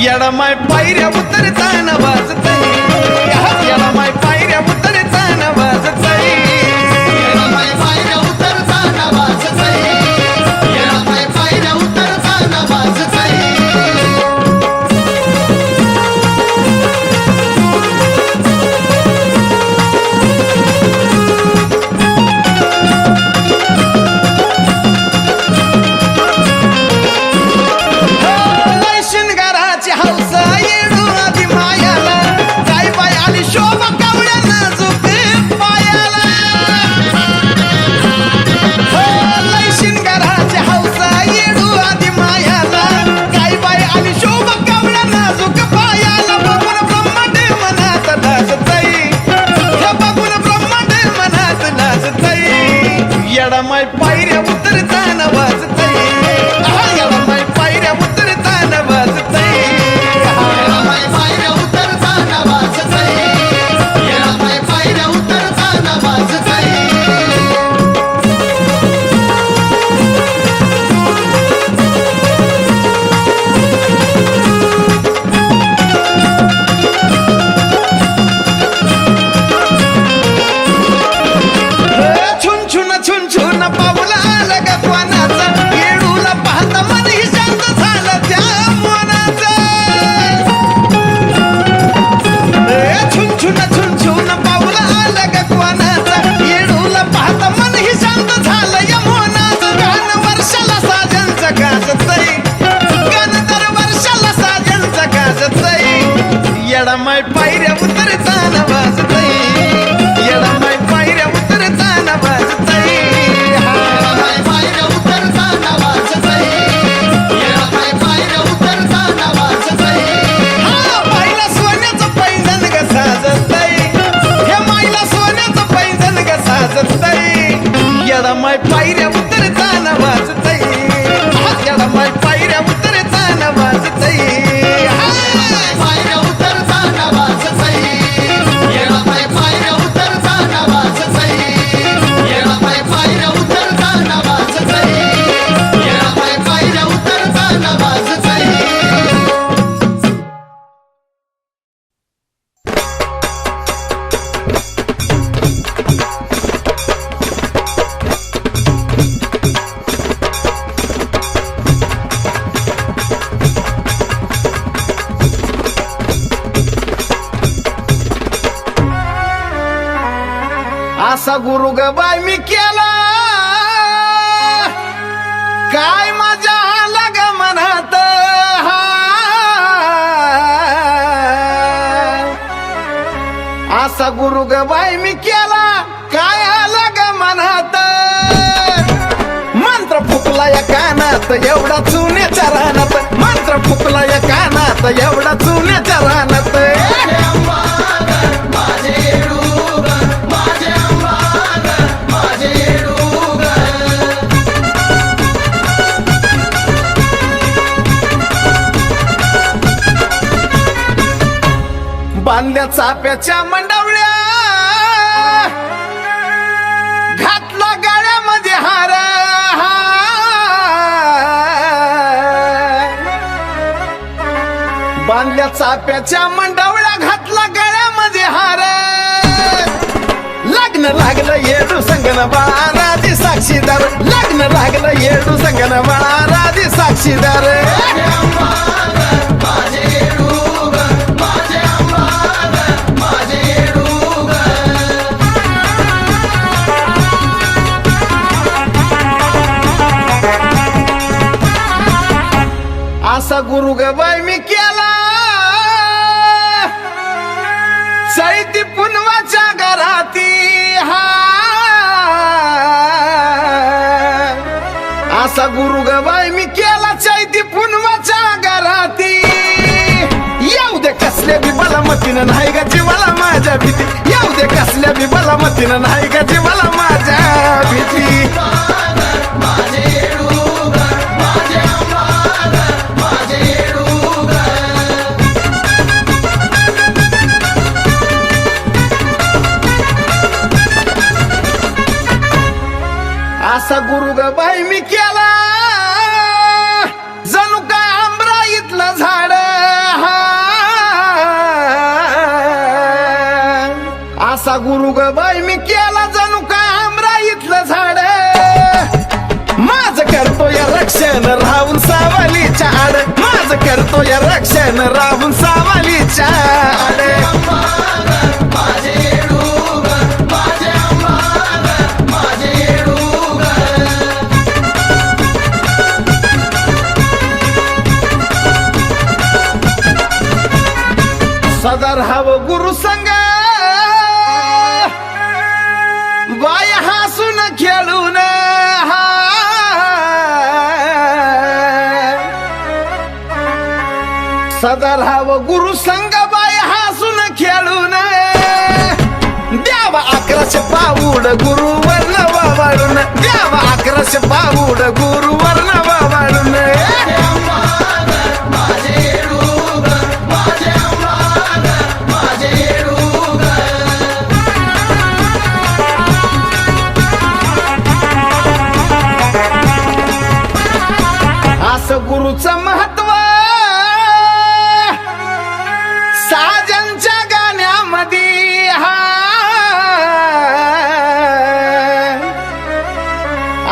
येडमाय पायऱ्या उतरताना वाजतय, येडमाय पायऱ्या उतरताना वाजतय, येडमाय पायऱ्या उतरताना वाजतय, येडमाय पायऱ्या उतरताना वाजतय. लय शिनगाराची हौस येडू आधी मायाला, काय बाय आली शोभा कावळ्या नाजूक पायाला. लय शिनगाराची हौस येडू आधी मायाला, काय बाय आली शोभा कावळ्या नाजूक पायाला. बघून ब्रह्मांड मनात लाजतय, हे बघून ब्रह्मांड मनात लाजतय. येडमाय पायऱ्या उतरताना वाजतय, येडमाय पायऱ्या उतरताना वाजतय. येडमाय पायऱ्या उतरताना वाजतय, येडमाय पायऱ्या उतरताना वाजतय. छुन छुन छुन छुन पाऊल आलं ग कोणाचा, येडूला पाहता मन ही शांत झालं त्या मनाचं. छुन छुन छुन छुन पाऊल आलं ग कोणाचा, येडूला पाहता मन ही शांत झालं या मनाचं. गाणं वर्षाला साजनचं गाजतय, गाणं दर वर्षाला साजनचं गाजतय. येडमाय पायऱ्या उतरताना वाजतय, येडमाय पायऱ्या उतरताना वाजतय. येडमाय पायऱ्या उतरताना वाजतय, येडमाय पायऱ्या उतरताना वाजतय. माईला सोन्याचं पैंजण ग साजतय, हे माईला सोन्याचं पैंजण ग साजतय. येडमाय पायऱ्या उतरताना वाजतय, येडमाय पायऱ्या उतरताना वाजतय. येडमाय पायऱ्या उतरताना वाजतय, येडमाय पायऱ्या उतरताना वाजतय, येडमाय पायऱ्या उतरताना वाजतय, येडमाय पायऱ्या उतरताना वाजतय. असा गुरु ग बाय मी केला, काय मजा आला ग मनात. असा गुरु ग बाय मी केला, काय आला ग मनात. मंत्र फुकला या कानात एवढा चुन्याच्या रानात, मंत्र फुकला या कानात एवढा चुन्याच्या रानात. माझे अंबागन, माझे येडूगन, माझे अंबागन, माझे येडूगन. बांधल्या चाप्याच्या मंडवळ्या, घातला गळ्यामध्ये हार. बांधल्या चाप्याच्या मंडवळ्या, घातला गळ्यामध्ये हार. लग्न लागलं येडू संगन बाळाराधी साक्षीदार, लग्न लागलं येडू संगन बाळाराधी साक्षीदार. माझे अंबागन, माझे येडूगन, माझे अंबागन, माझे येडूगन. असा गुरु ग बाय मी केला, चैती पुनवाच्या घराती. असा गुरु ग बाय मी केला, चैती पुनवाच्या घराती. येऊ दे कसल्या बी बलामतीनं, नाही ग जीवाला माझ्या भीती. येऊ दे कसल्या बी बलामतीनं, नाही ग जीवाला माझ्या भीती. माझे येडूगन, माझे अंबागन, माझे येडूगन. असा गुरु ग बाई मी केला, जणू काय आंबरा इथलं झाड. असा गुरु ग बाई मी केला जणू काय आमराईतलं झाड माझ करतोय रक्षण राहून सावलीच्या आड माझ करतोय रक्षण राहून सावलीच्या आड माझे येडूगर माझे अंबागर माझे येडूगर सदर हवं गुरु संग बाय हसून खेळून सदर हवं गुरु संग बाय हसून खेळून द्यावा 1100 पाऊड गुरुवर नवा वाढून द्यावा 1100 पाऊड गुरुवर नवा वाढून माझे येडूगर माझे अंबागर माझे येडूगर असं गुरुचं महत्व साजनच्या गाण्यामध्ये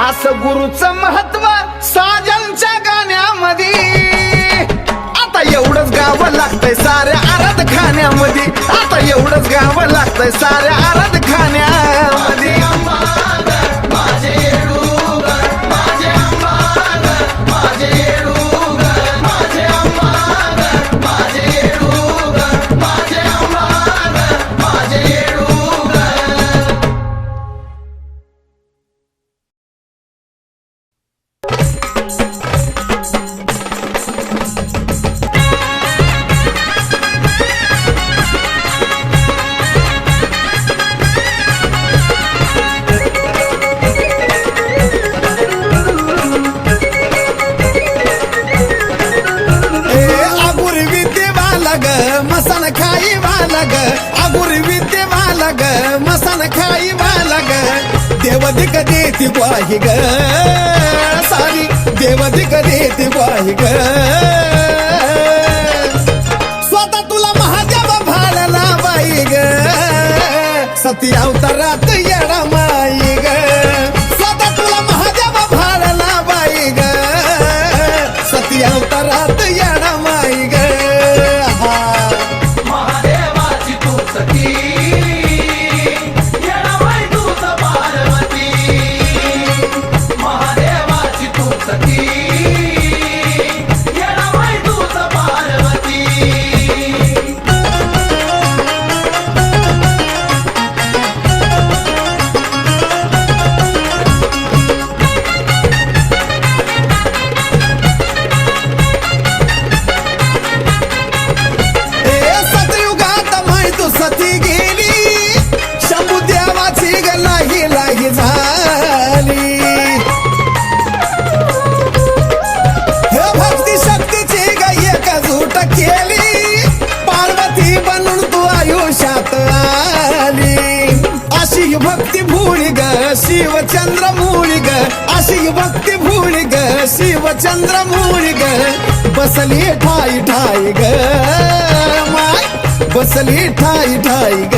असं गुरुचं महत्व साजनच्या गाण्यामध्ये आता एवढंच गावं लागतंय साऱ्या आराध खाण्यामध्ये आता एवढंच गावं लागतंय साऱ्या आराध खाण्यामध्ये माझे येडूगर माझे अंबागर माझे येडूगर माझे अंबागर माझे येडूगर माझे अंबागर माझे येडूगर आगुर विद्येवाला ग मसन खाई वाला ग आगुर विद्येवाला ग मसन खाई वाला ग देवदिक देती ग्वाही ग सारी देवदिक देती ग्वाही ग स्वतः तुला महादेव भाळला बाई ग सती अवतारात येडा माई ग स्वतः तुला महादेव भाळला बाई ग सती अवतारात येडा माई ग महादेवाची तू सखी येडाबाई तूच पार्वती महादेवाची तू सखी येडाबाई तूच पार्वती सतयुगात माय तू सती गेली शंभू देवाची ग लाही लाही झाली हे भक्ती शक्तीची ग एकजूट केली पार्वती बनून तू आयुष्यात आली अशी ही भक्ती भूळी ग शिवचंद्र मूळी ग अशी ही भक्ती भूळी ग शिवचंद्र मूळी ग बसली ठाई ठाई ग माय बसली ठाई ठाई ग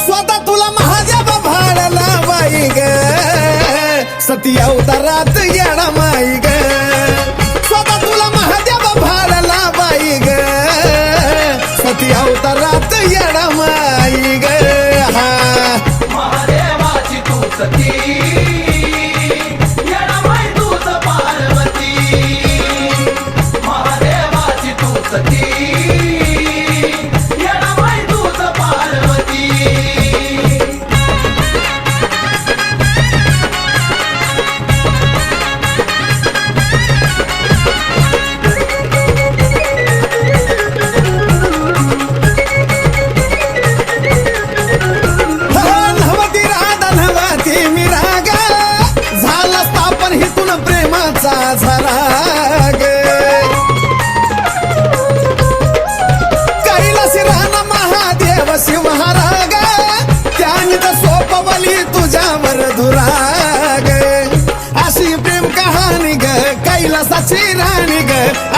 स्वतः तुला महादेव भाळला बाई ग सती अवतारात येडा माई ग स्वतः तुला महादेव भाळला बाई ग सती अवतारात येडा माई ग महादेवाची तू सखी येडाबाई तूच पार्वती महादेवाची तू सखी येडाबाई तूच पार्वती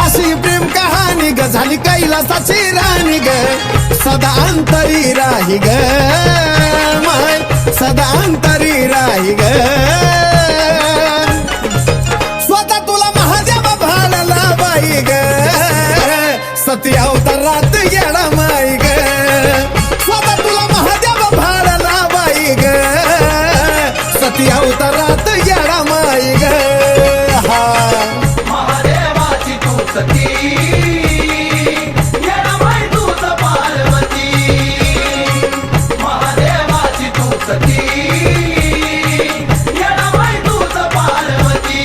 अशी प्रेम कहाणी ग झाली कैलासाची राणी ग सदा अंतरी राही ग माय सदा अंतरी राही ग स्वतः तुला महादेव भाळला बाई ग सती अवतारात येडा माई ग स्वतः तुला महादेव भाळला बाई ग सती अवतारात येडा माई ग हा महादेवाची तू सती येडामाई तूच पार्वती महादेवाची तू सती येडामाई तूच पार्वती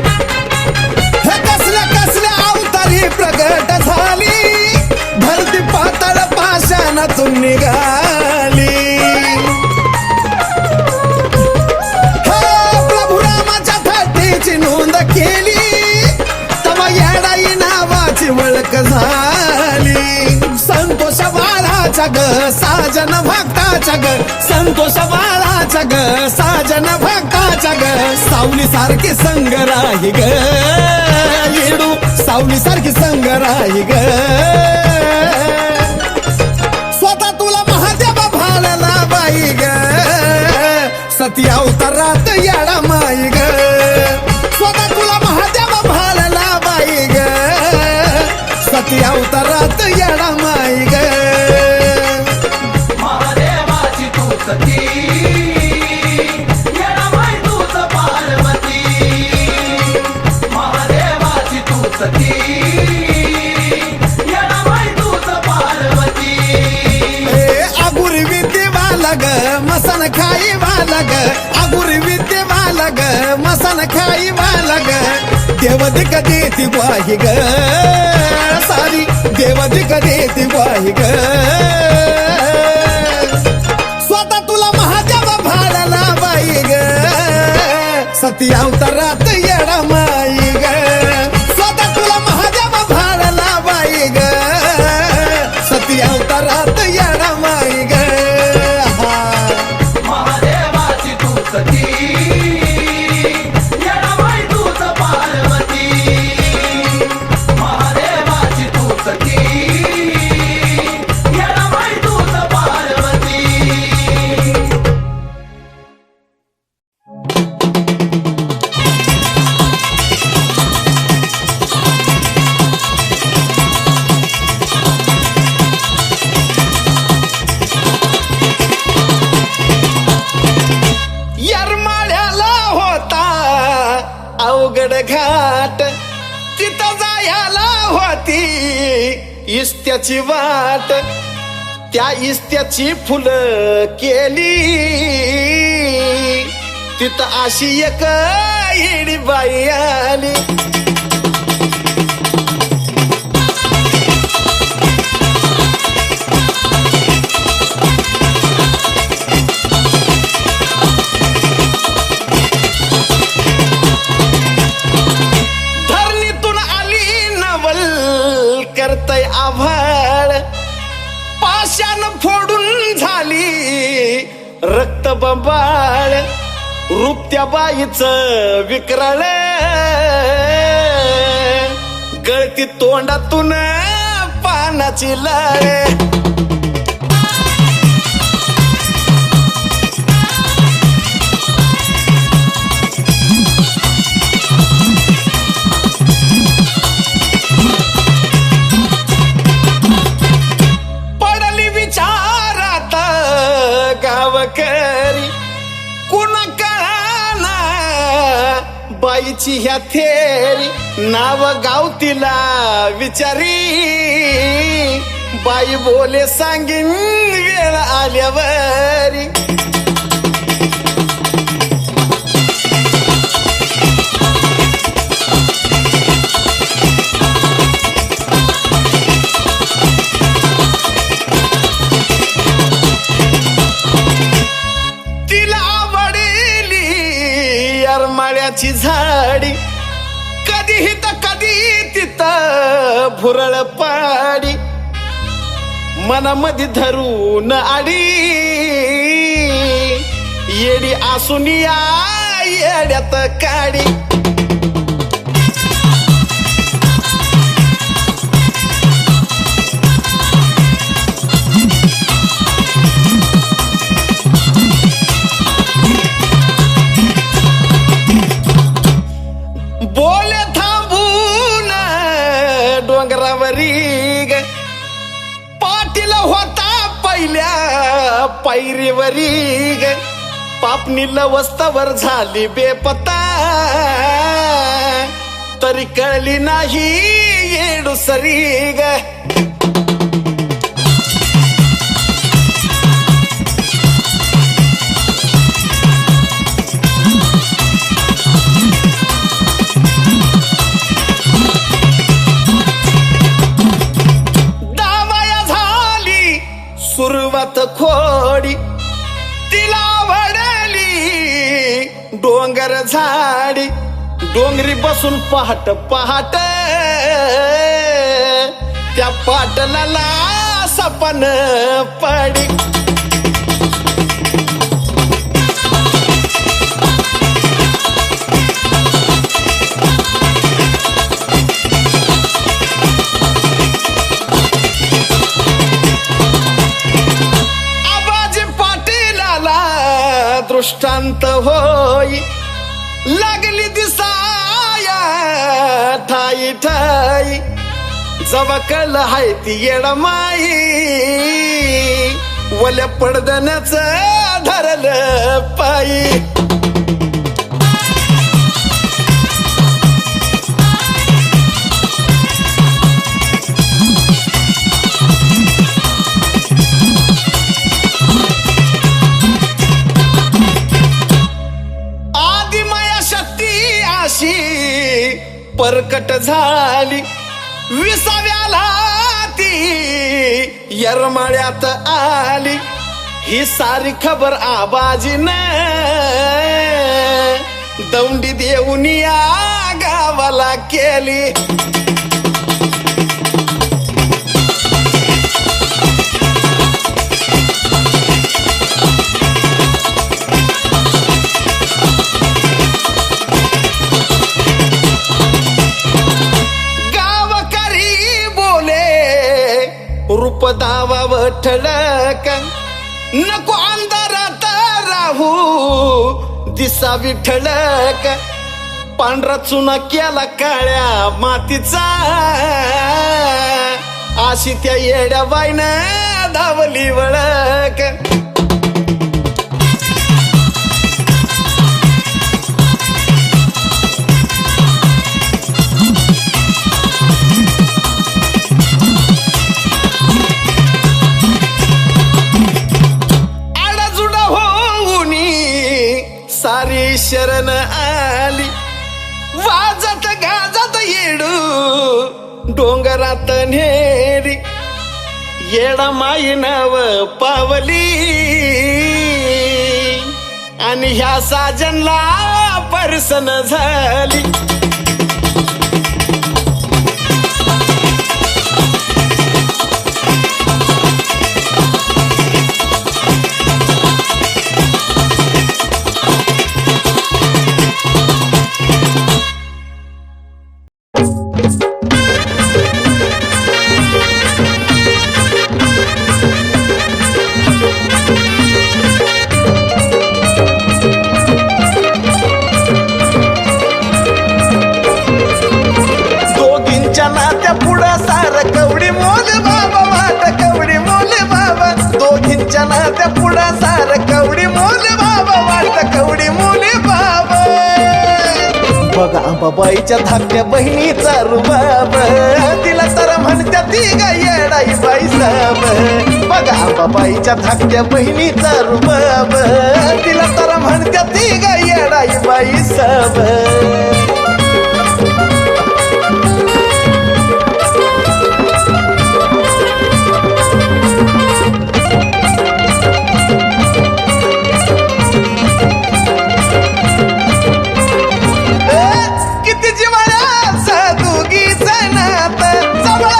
हे कसल्या कसल्या अवतारी प्रगट झाली धरती पातळ पाषाणातून निघाली प्रभू रामाच्या थट्टीची नोंद केली तवा येडाई नावाची ओळख झाली संतोष बाळाच्या ग साजन भक्ताच्या ग संतोष बाळाच्या ग साजन भक्ताच्या ग सावली सारखी संग राही ग येडू सावली सारखी संग राही ग स्वतः तुला महादेव भाळला बाई ग सती अवतारात येडा माई ग स्वतः तुला महादेव भाळला बाई ग सती अवतारात येडा माई ग महादेवाची तू सती येडामाई तूच पार्वती महादेवाची तू सती येडामाई तूच पार्वती अगुर विद्येवाला ग मसन खाई वाला ग अगुर विद्येवाला ग मसन खाई वाला ग देवदिक देती ग्वाही ग सारी देवदिक देती ग्वाही ग स्वतः तुला महादेव भाळला बाई ग सती अवतारात येडा माई ग स्वतः तुला महादेव भाळला बाई ग सती अवतारात येडा माई ग महादेवाची तू सती येडामाई तूच पार्वती महादेवाची तू सती येडामाई तूच पार्वती येरमाळ्याला होता अवघड घाट तिथं जायला होती इस्त्याची वाट त्या इस्त्याची फुलं केली तिथं अशी एक येडी बाई आली धरणीतून आली नवल करतय आभाळ पाषाण फोडून झाली रक्त बंबाळ रूप त्या बाईचं विक्राळ गळती तोंडातून पानाची लाळ पडली विचारात गावकरी कुणा कळाना बाईची ह्या थेरी नाव गाव तिला विचारी बाई बोले सांगीन वेळ आल्यावरी झाडी कधीही तर कधी तिथं भुरळ पाडी मनामध्ये धरून आडी येडी असून या येड्यात काडी बोले थांबून डोंगरावरी ग पाटील होता पहिल्या पायरीवरी ग पापणी लवस्तावर झाली बेपत्ता तरी कळली नाही येडूसरी ग सुरुवात खोडी तिला वडली डोंगर झाडी डोंगरी बसून पहाट पहाट त्या पाटलाला सपन पडी दृष्टांत होई लागली दिसाया ठाई ठाई जवकल हाय ती येडमाई वल्या पडदण्याच धरलं पायी परकट झाली विसाव्याला ती यरमाळ्यात आली ही सारी खबर आबाजीने दौंडी देऊन या गावाला केली रूप दावा ठळक नको अंधारात राहू दिसा विठळक पांढरा चुना केला काळ्या मातीचा अशी त्या येड्या बाईनं धावली वळक सारी शरण आली वाजत गाजत येडू डोंगरात नेरी येडा माई नाव पावली आणि ह्या साजनला परसन झाली त्या पुढा सार कवडी मोले बाबा वाटत कवडी मोले बाबा बघा अंबाबाईच्या धाकट्या बहिणीचा रुबाब तिला तर म्हणत्या ती गा येडाई बाई साब बघा अंबाबाईच्या धाकट्या बहिणीचा रुबाब तिला तर म्हणत्या ती गा येडाई बाई साब किती जीवाला साधुगीचं नात जवळ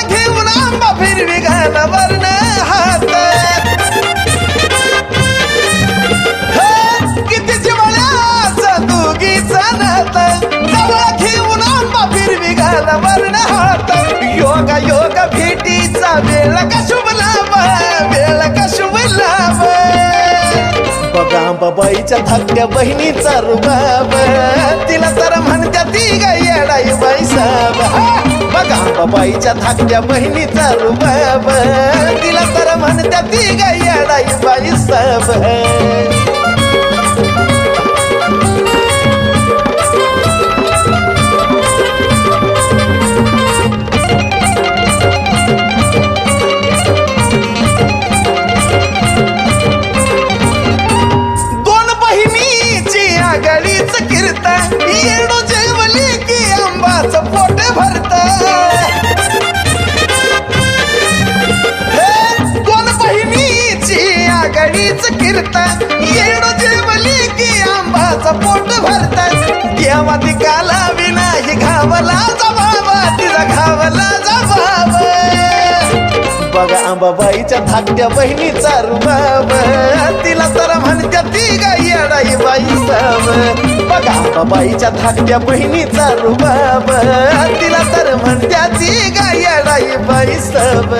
वेळ का शुभ लाभ, वेळ का शुभ लाभ. बघा अंबाबाईच्या धाकट्या बहिणीचा रुबाब, तिला तर म्हणत्या ती ग येडाई बाई साब. बघा अंबाबाईच्या धाकट्या बहिणीचा रुबाब, तिला तर म्हणत्या ती ग येडाई बाई साब. आगळीच कीर्तन येणू जेवली की आंबाचं पोट भरत. दोन बहिणीची आगळीच कीर्तन येणू जेवली की आंबाचं पोट भरत. देवा तिकाला विनाही घावला जबाब, तिचा घावला जबाब. बघा अंबाबाईच्या धाकट्या बहिणीचा रुबाब, तिला तर म्हणत्या ती ग येडाई बाई साब. बघा अंबाबाईच्या धाकट्या बहिणीचा रुबाब, तिला तर म्हणत्या ती ग येडाई बाई साब.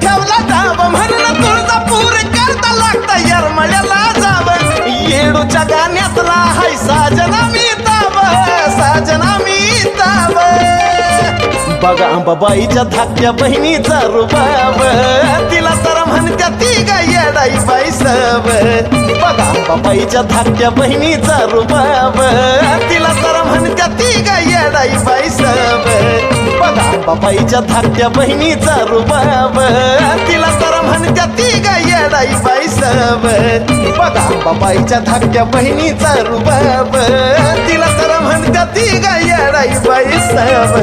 ठेवला डाब म्हणून तुळजापूर करता लागता यरमळ्याला जाव. येडूच्या गाण्यातला हाय साजना मी ताब, साजना मी ताब. बघा अंबाबाईच्या धाकट्या बहिणीचा रुबाब, तिला तर म्हणत्या ती ग येडाई बाई साब. बघा अंबाबाईच्या धाकट्या बहिणीचा रुबाब, तिला तर म्हणत्या ती ग येडाई बाई साब. बघा अंबाबाईच्या धाकट्या बहिणीचा रुबाब, तिला तर म्हणत्या ती ग येडाई बाई साब. बघा अंबाबाईच्या धाकट्या बहिणीचा रुबाब, तिला तर म्हणत्या ती ग येडाई बाई साब.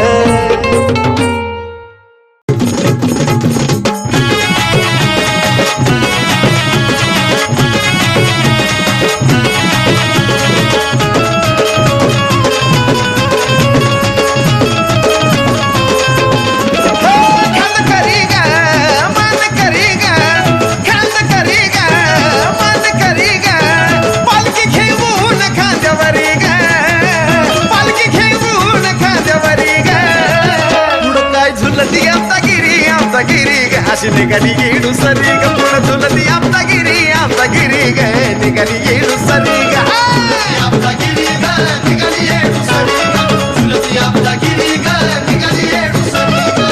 अशी निघाली येडू सरी ग, पुढं झुलती आमचा गिरी ग, निघाली येडू सरी ग. आपला गिरी ग निघाली येडू सरी ग, झुलती आपला गिरी ग निघाली येडू सरी ग.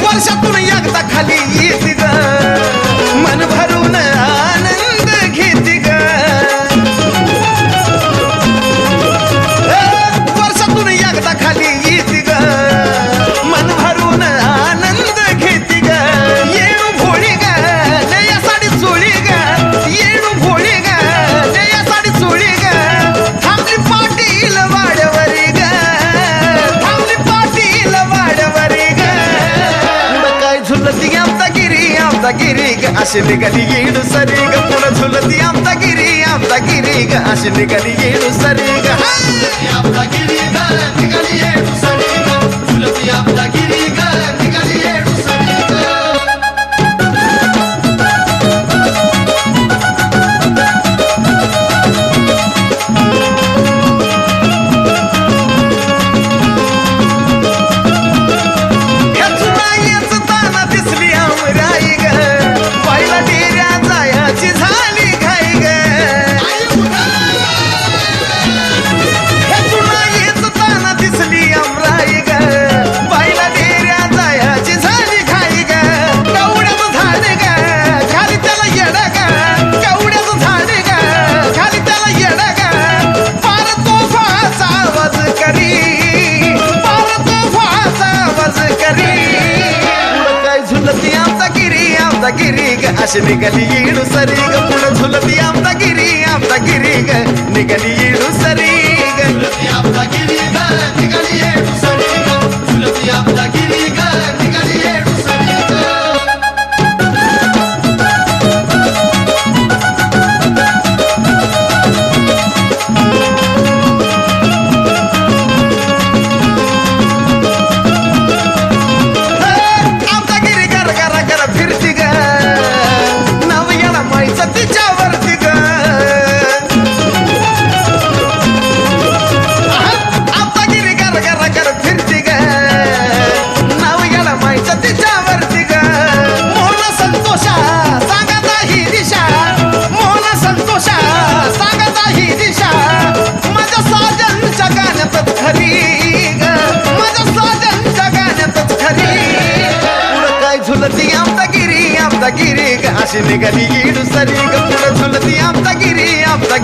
वर्षातून एकदा खाली येते ग, मन भरून आनंद घेते ग. वर्षातून एकदा खाली येते ग, मन भरून आनंद घेते ग. येणू भोळी ग नया साडी चोळी ग, येणू भोळी ग नया साडी चोळी ग. थांबली पाटील वाड्यावरी ग, थांबली पाटील वाड्यावरी ग. पुढं काय झुलती आमचा गिरी ग, अशी निघाली येडू सरी ग. पुढं झुलती आमचा गिरी ग, अशी निघाली येडू सरी ग. आपला गिरी ग निघाली येडू सरी ग, झुलती आपला गिरी ग निघाली येडू सरी ग. दिसली अमराई ग, अशी निघाली येडू सरी ग पुढं झुलती आमचा गिरी ग निघाली येडू सरी ग झुलती आपला गिरी ग निघाली येडू सरी ग झुलती आपला गिरी ग निघाली येडू सरी ग आमचा गिरी गर गर गर फिरती ग नव येडा माईचा तिच्यावरती ग आमचा गिरी गर गर गर फिरती ग नव येडा माईचा तिच्यावरती ग मोहन संतोषा सांगता ही दिशा मोहन संतोषा सांगता ही दिशा माझ्या साजनच्या गाण्यातच खरी ग माझ्या साजनच्या गाण्यातच खरी पुढं काय झुलती आमचा गिरी ग अशी निघाली येडू सरी ग पुढं झुलती आमचा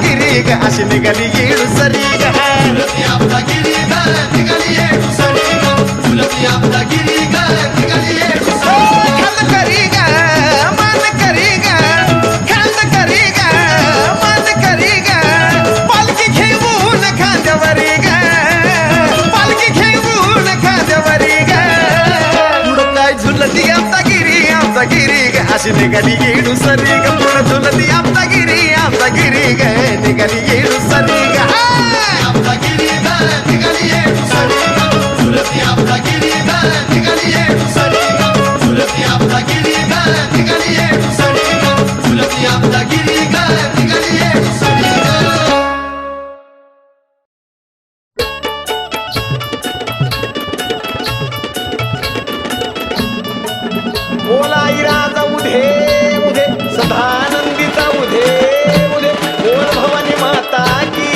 गिरी ग अशी निघाली येडू सरी ग झुलती आपला गिरी ग निघाली येडू सरी ग झुलती आपला गिरी ग निघाली येडू सरी ग खांद करी ग मान करी ग खांद करी ग मान करी ग पालखी घेऊन खांद्यावरी ग पालखी घेऊन खांद्यावरी ग पुढं काय झुलती आमचा गिरी ग अशी निघाली येडू सरी ग पुढं झुलती आमचा गिरी ग निघाली येडू सरी ग आपला गिरी ग निघाली येडू सरी ग झुलती आपला गिरी ग निघाली येडू सरी ग झुलती आपला गिरी ग निघाली येडू सरी ग झुलती आपला गिरी ग निघाली येडू सरी ग बोला इराचा उधे उधे सदानंदीचा उधे उधे बोल भवानी माता की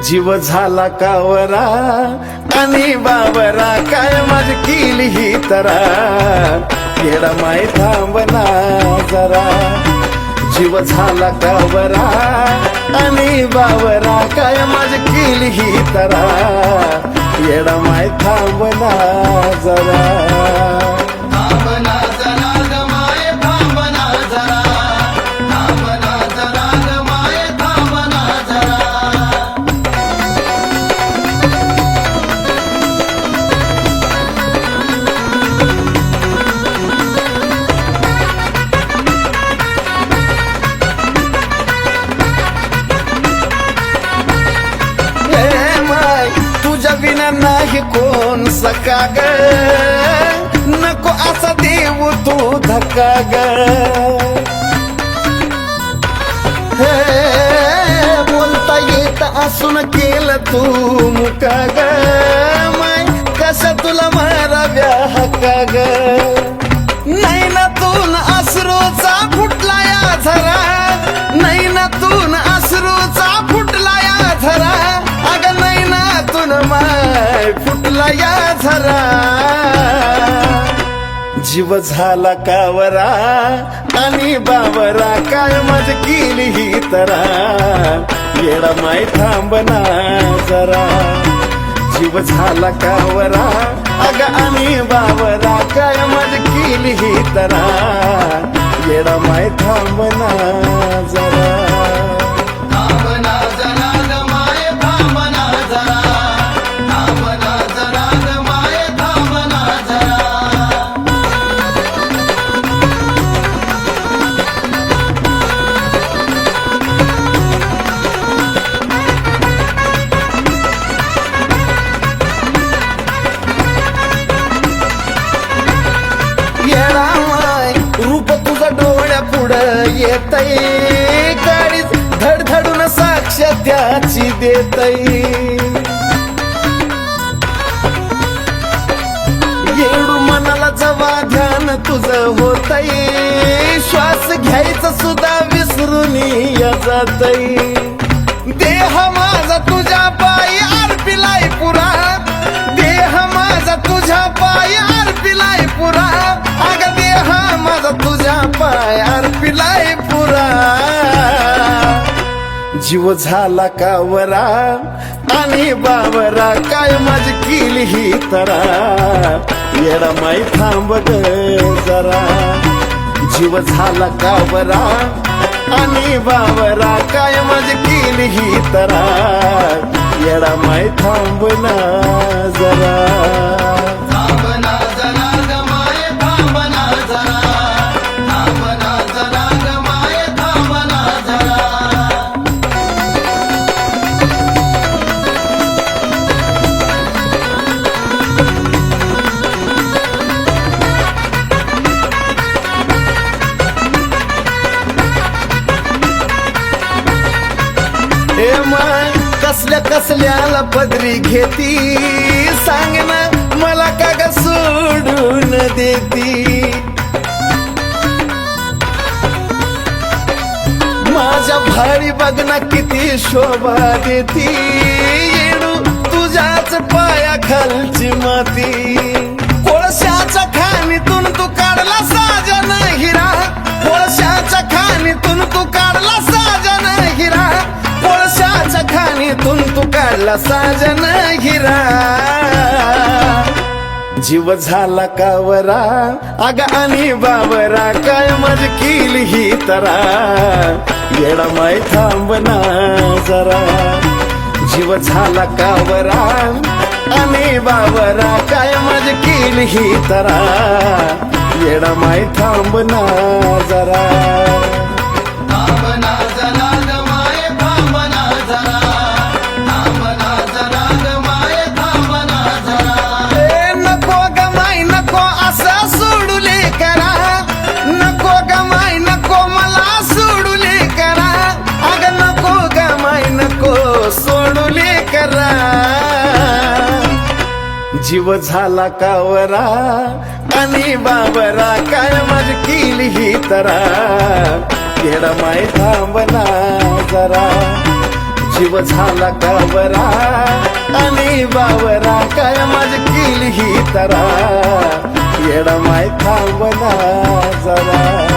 जीव झाला कावरा आणि बावरा काय माझी केली ही तरा येडा माय थांबना जरा जीव झाला कावरा आणि बावरा काय माझी केली ही तरा येडा माय थांबना जरा थांबना जरा ग माय थांबना जरा थांबना जरा ग माय थांबना जरा हे माय तुझ्या विना नाही कोण सका ग नको असा देऊ तू धक्का ग हे बोलता येत असून केलं तू मुका ग माय कशा तुला माराव्या हक्का ग नैनातून अश्रूचा फुटला या झरा नैनातून अश्रूचा फुटला या झरा अग नैनातून माय फुटला या झरा जीव झाला कावरा आणि बावरा काय मज केली ही तरा येडा माय थांबना जरा जीव झाला कावरा अग आणि बावरा काय मज केली ही तरा येडा माय थांबना जरा थांबना जरा ग माय थांबना जरा थांबना जरा ग माय थांबना जरा येडा माय रूप तुझं डोळ्या पुढं येतय गाडीत धडधडून साक्ष त्याची देतय येडू मनाला जवा ध्यान तुझं होतय श्वास घ्यायचं सुद्धा विसरून जातय देह माझा तुझ्या पायी अर्पिलाय पुरा देह माझा तुझ्या पायी अर्पिलाय पुरा अग देह माझा तुझ्या पाय अर्पिलाय पुरा जीव झाला कावरा आणि बावरा काय माझी केली ही तरा येडा माय थांब ग जरा जीव झाला कावरा आणि बावरा काय माझी केली ही तरा येडा माय थांबना जरा थांबना जरा ग माय थांबना जरा थांबना जरा ग माय थांबना जरा हे माय कसल्या कसल्याला पदरी घेती सांग ना मला का ग सोडून देती माझ्या भारी बघ ना किती शोभा देती येडू तुझ्याच पाया खालची माती कोळशाच्या खाणीतून तू काढला साजन हिरा कोळशाच्या खाणीतून तू काढला साजन हिरा कोळशाच्या खाणीतून तू काढला साजन हिरा जीव झाला कावरा अग आणि बावरा काय मज केली ही तरा येडा माय थांबना जरा जीव झाला कावरा आणि बावरा काय मज केली ही तरा येडा माय थांबना जरा थांबना जरा ग माय थांबना जरा थांबना जरा ग माय थांबना जरा ए नको ग माय नको असं सोडूले करा नको ग माय नको मला सोडूले करा अग नको ग माय नको सोडूले करा जीव झाला कावरा आणि बाबरा काय मज केली ही तरा येडा माय थांबना जरा जीव झाला काबरा आणि बावरा काय माझी केली ही तरा येडा माय थांबना जरा